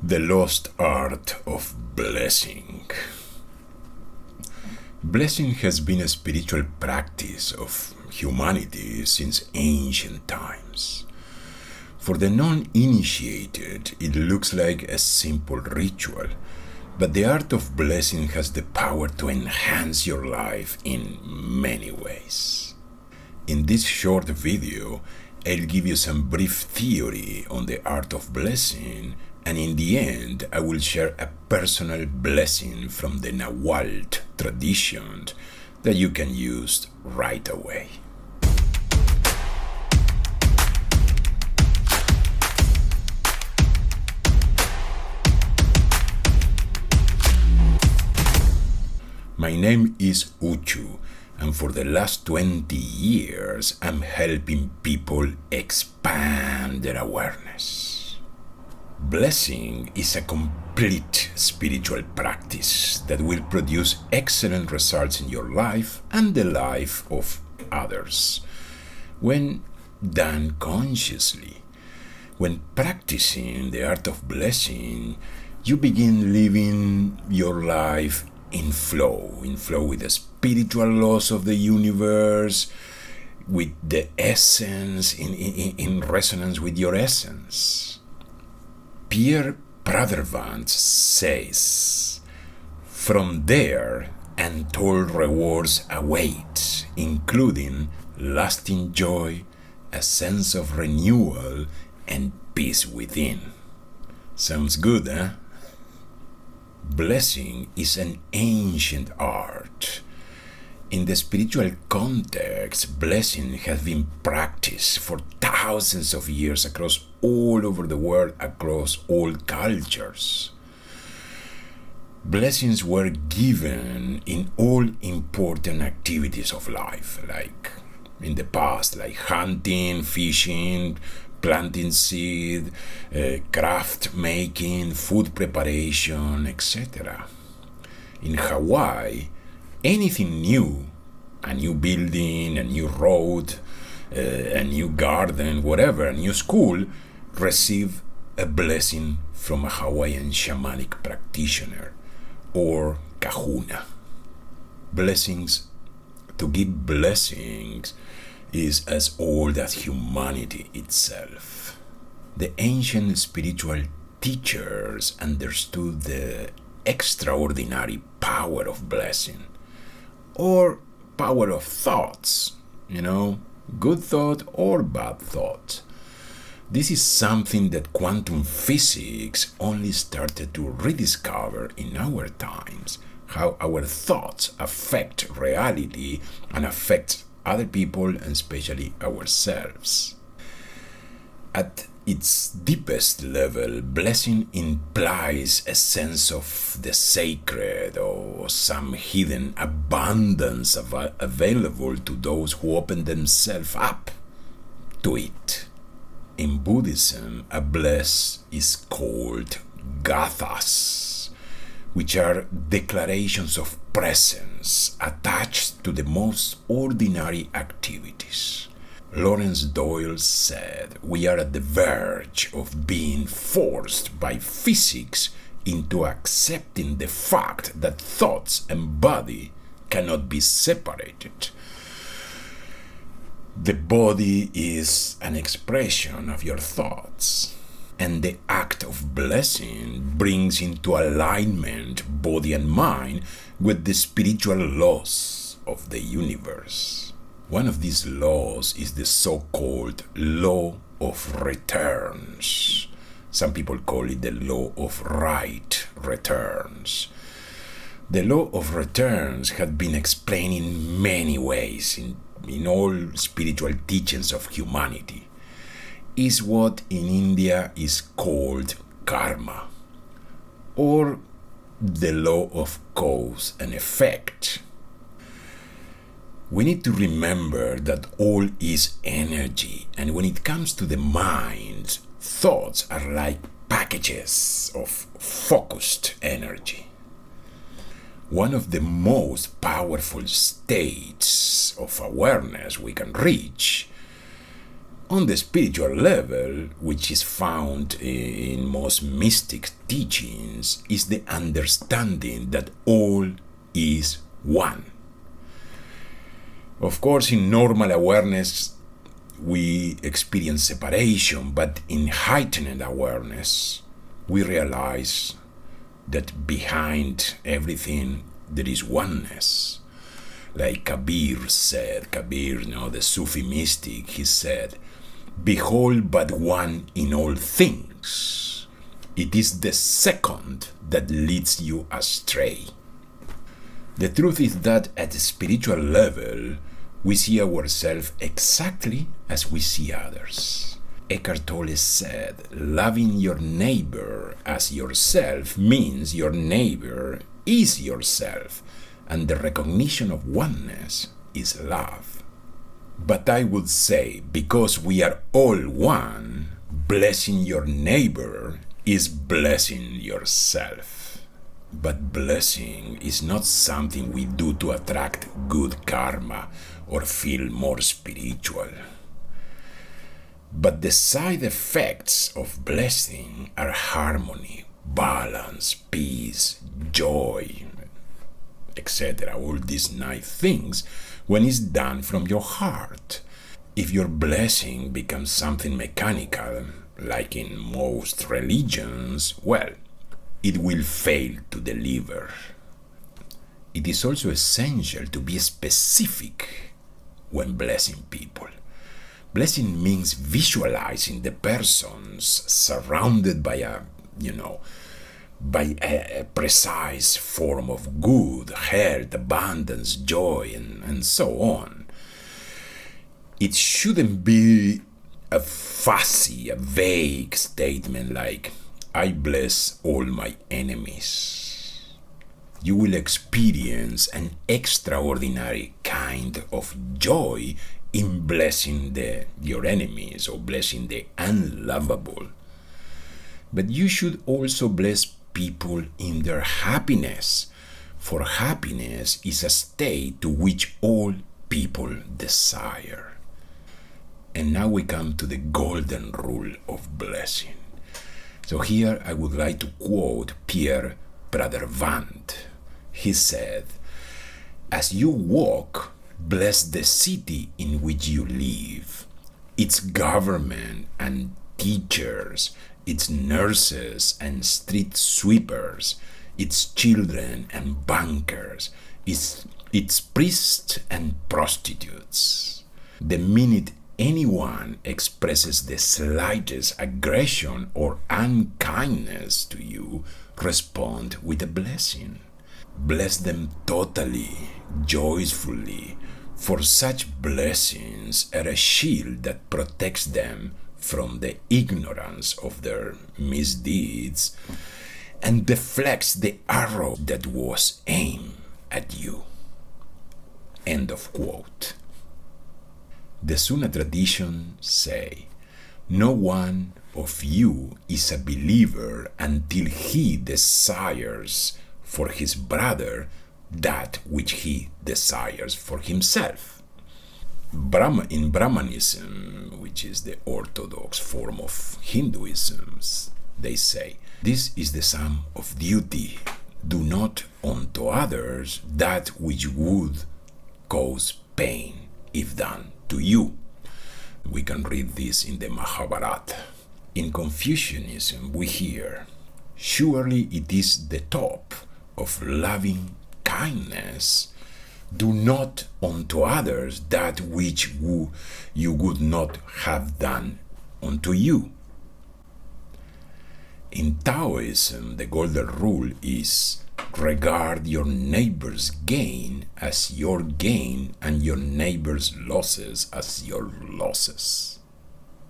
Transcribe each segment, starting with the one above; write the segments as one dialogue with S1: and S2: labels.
S1: The lost art of blessing. Blessing has been a spiritual practice of humanity since ancient times. For the non-initiated, it looks like a simple ritual, but the art of blessing has the power to enhance your life in many ways. In this short video, I'll give you some brief theory on the art of blessing, and in the end, I will share a personal blessing from the Nagual tradition that you can use right away. My name is Uchu, and for the last 20 years, I'm helping people expand their awareness. Blessing is a complete spiritual practice that will produce excellent results in your life and the life of others when done consciously. When practicing the art of blessing, you begin living your life in flow with the spiritual laws of the universe, with the essence, in resonance with your essence. Pierre Pradervant says, "From there, untold rewards await, including lasting joy, a sense of renewal, and peace within." Sounds good, eh? Blessing is an ancient art. In the spiritual context, blessing has been practiced for thousands of years across all over the world, across all cultures. Blessings were given in all important activities of life, like in the past, like hunting, fishing, planting seed, craft making, food preparation, etc. In Hawaii, anything new, a new building, a new road, a new garden, whatever, a new school, receive a blessing from a Hawaiian shamanic practitioner or kahuna. Blessings, to give blessings, is as old as humanity itself. The ancient spiritual teachers understood the extraordinary power of blessing, or power of thoughts, good thought or bad thought. This is something that quantum physics only started to rediscover in our times, how our thoughts affect reality and affect other people and especially ourselves. At its deepest level, blessing implies a sense of the sacred or some hidden abundance available to those who open themselves up to it. In Buddhism, a bless is called gathas, which are declarations of presence attached to the most ordinary activities. Lawrence Doyle said, "We are at the verge of being forced by physics into accepting the fact that thoughts and body cannot be separated. The body is an expression of your thoughts, and the act of blessing brings into alignment body and mind with the spiritual laws of the universe." One of these laws is the so-called law of returns. Some people call it the law of right returns. The law of returns has been explained in many ways in all spiritual teachings of humanity. Is what in India is called karma, or the law of cause and effect. We need to remember that all is energy, and when it comes to the mind, thoughts are like packages of focused energy. One of the most powerful states of awareness we can reach on the spiritual level, which is found in most mystic teachings, is the understanding that all is one. Of course, in normal awareness, we experience separation, but in heightened awareness, we realize that behind everything there is oneness. Like Kabir said, the Sufi mystic, he said, "Behold but one in all things. It is the second that leads you astray." The truth is that at the spiritual level, we see ourselves exactly as we see others. Eckhart Tolle said, "Loving your neighbor as yourself means your neighbor is yourself, and the recognition of oneness is love." But I would say, because we are all one, blessing your neighbor is blessing yourself. But blessing is not something we do to attract good karma or feel more spiritual. But the side effects of blessing are harmony, balance, peace, joy, etc. All these nice things when it's done from your heart. If your blessing becomes something mechanical, like in most religions, well, it will fail to deliver. It is also essential to be specific when blessing people. Blessing means visualizing the persons surrounded by a precise form of good, health, abundance, joy, and so on. It shouldn't be a fussy, a vague statement like, "I bless all my enemies." You will experience an extraordinary kind of joy in blessing your enemies or blessing the unlovable. But you should also bless people in their happiness, for happiness is a state to which all people desire. And now we come to the golden rule of blessing. So here I would like to quote Pierre Pradervant. He said, "As you walk, bless the city in which you live, its government and teachers, its nurses and street sweepers, its children and bankers, its priests and prostitutes. The minute anyone expresses the slightest aggression or unkindness to you, respond with a blessing. Bless them totally, joyfully, for such blessings are a shield that protects them from the ignorance of their misdeeds and deflects the arrow that was aimed at you." End of quote. The Sunna tradition say, "No one of you is a believer until he desires for his brother that which he desires for himself." In Brahmanism, which is the orthodox form of Hinduism, they say, "This is the sum of duty. Do not unto others that which would cause pain if done to you." We can read this in the Mahabharata. In Confucianism, we hear, "Surely it is the top of loving kindness. Do not unto others that which you would not have done unto you." In Taoism, the golden rule is, "Regard your neighbor's gain as your gain and your neighbor's losses as your losses."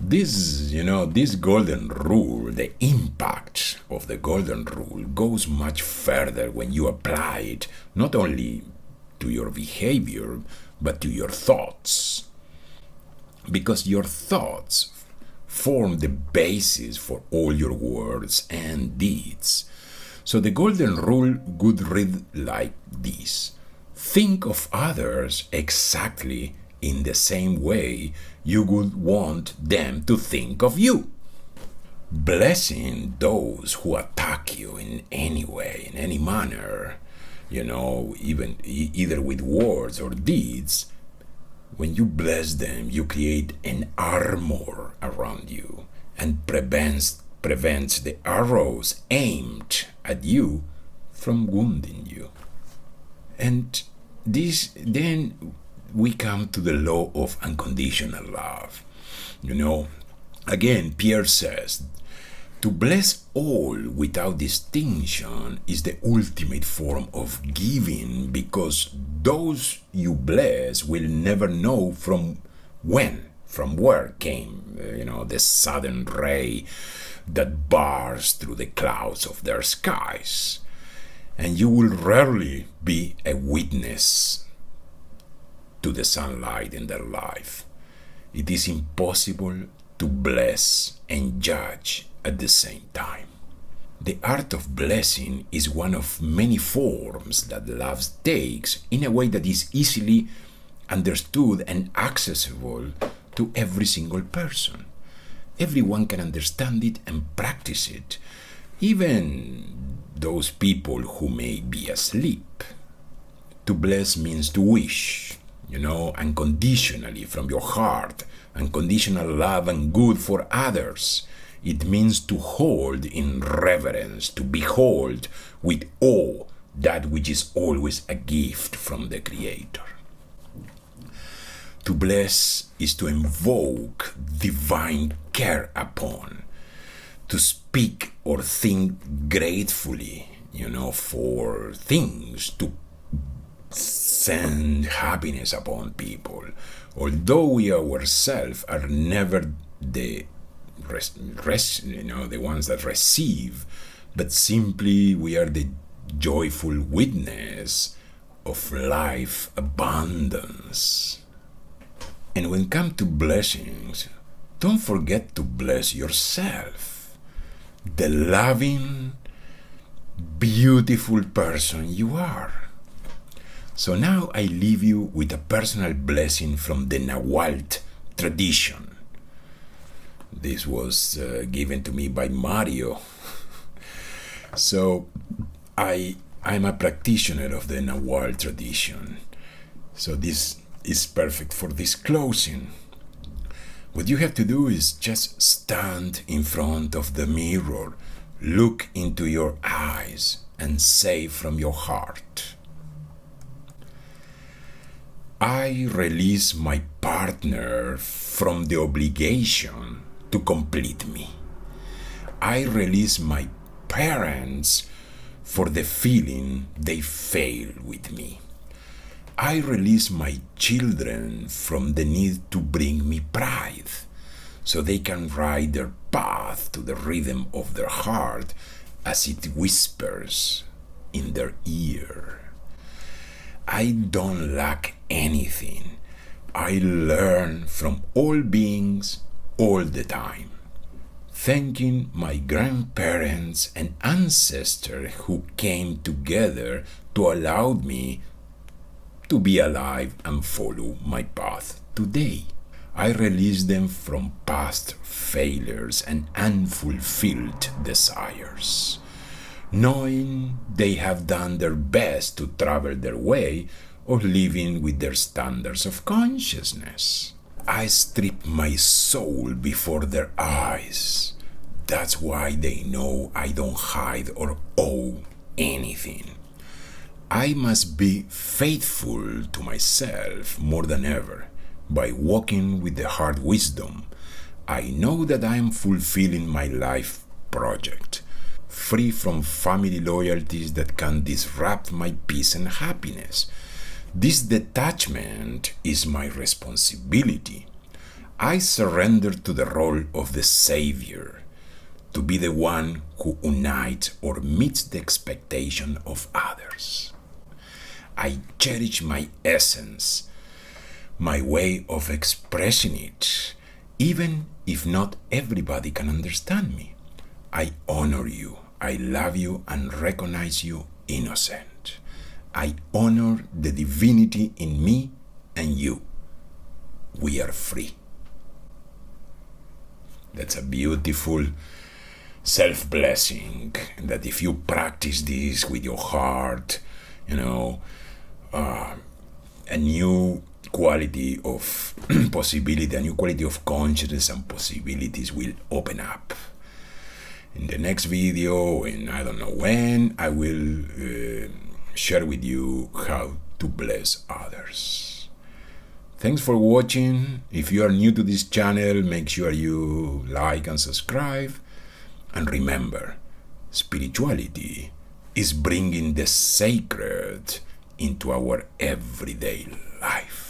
S1: This golden rule, the impact of the golden rule goes much further when you apply it not only to your behavior but to your thoughts, because your thoughts form the basis for all your words and deeds. So the golden rule would read like this: think of others exactly in the same way you would want them to think of you. Blessing those who attack you in any way, in any manner, even either with words or deeds, when you bless them, you create an armor around you and prevents the arrows aimed at you from wounding you. And then we come to the law of unconditional love. Again, Pierre says, to bless all without distinction is the ultimate form of giving, because those you bless will never know from where came, the sudden ray that bars through the clouds of their skies. And you will rarely be a witness to the sunlight in their life. It is impossible to bless and judge at the same time. The art of blessing is one of many forms that love takes in a way that is easily understood and accessible to every single person. Everyone can understand it and practice it, even those people who may be asleep. To bless means to wish, unconditionally from your heart, unconditional love and good for others. It means to hold in reverence, to behold with awe that which is always a gift from the Creator. To bless is to invoke divine care upon, to speak or think gratefully, for things, to send happiness upon people, although we ourselves are never the ones that receive, but simply we are the joyful witness of life abundance. And when it comes to blessings, don't forget to bless yourself, the loving, beautiful person you are. So now I leave you with a personal blessing from the Nagual tradition. This was given to me by Mario. So I'm a practitioner of the Nagual tradition. So this is perfect for this closing. What you have to do is just stand in front of the mirror, look into your eyes, and say from your heart, I release my partner from the obligation to complete me. I release my parents for the feeling they failed with me. I release my children from the need to bring me pride, so they can ride their path to the rhythm of their heart as it whispers in their ear. I don't lack anything. I learn from all beings all the time. Thanking my grandparents and ancestors who came together to allow me to be alive and follow my path today. I release them from past failures and unfulfilled desires, knowing they have done their best to travel their way of living with their standards of consciousness. I strip my soul before their eyes. That's why they know I don't hide or owe anything. I must be faithful to myself more than ever. By walking with the heart wisdom, I know that I am fulfilling my life project, free from family loyalties that can disrupt my peace and happiness. This detachment is my responsibility. I surrender to the role of the Savior, to be the one who unites or meets the expectation of others. I cherish my essence, my way of expressing it, even if not everybody can understand me. I honor you, I love you, and recognize you innocent. I honor the divinity in me and you. we are free. That's a beautiful self-blessing, that if you practice this with your heart, a new quality of possibility, a new quality of consciousness and possibilities will open up. In the next video, and I don't know when, I will share with you how to bless others. Thanks for watching. If you are new to this channel, make sure you like and subscribe. And remember, spirituality is bringing the sacred into our everyday life.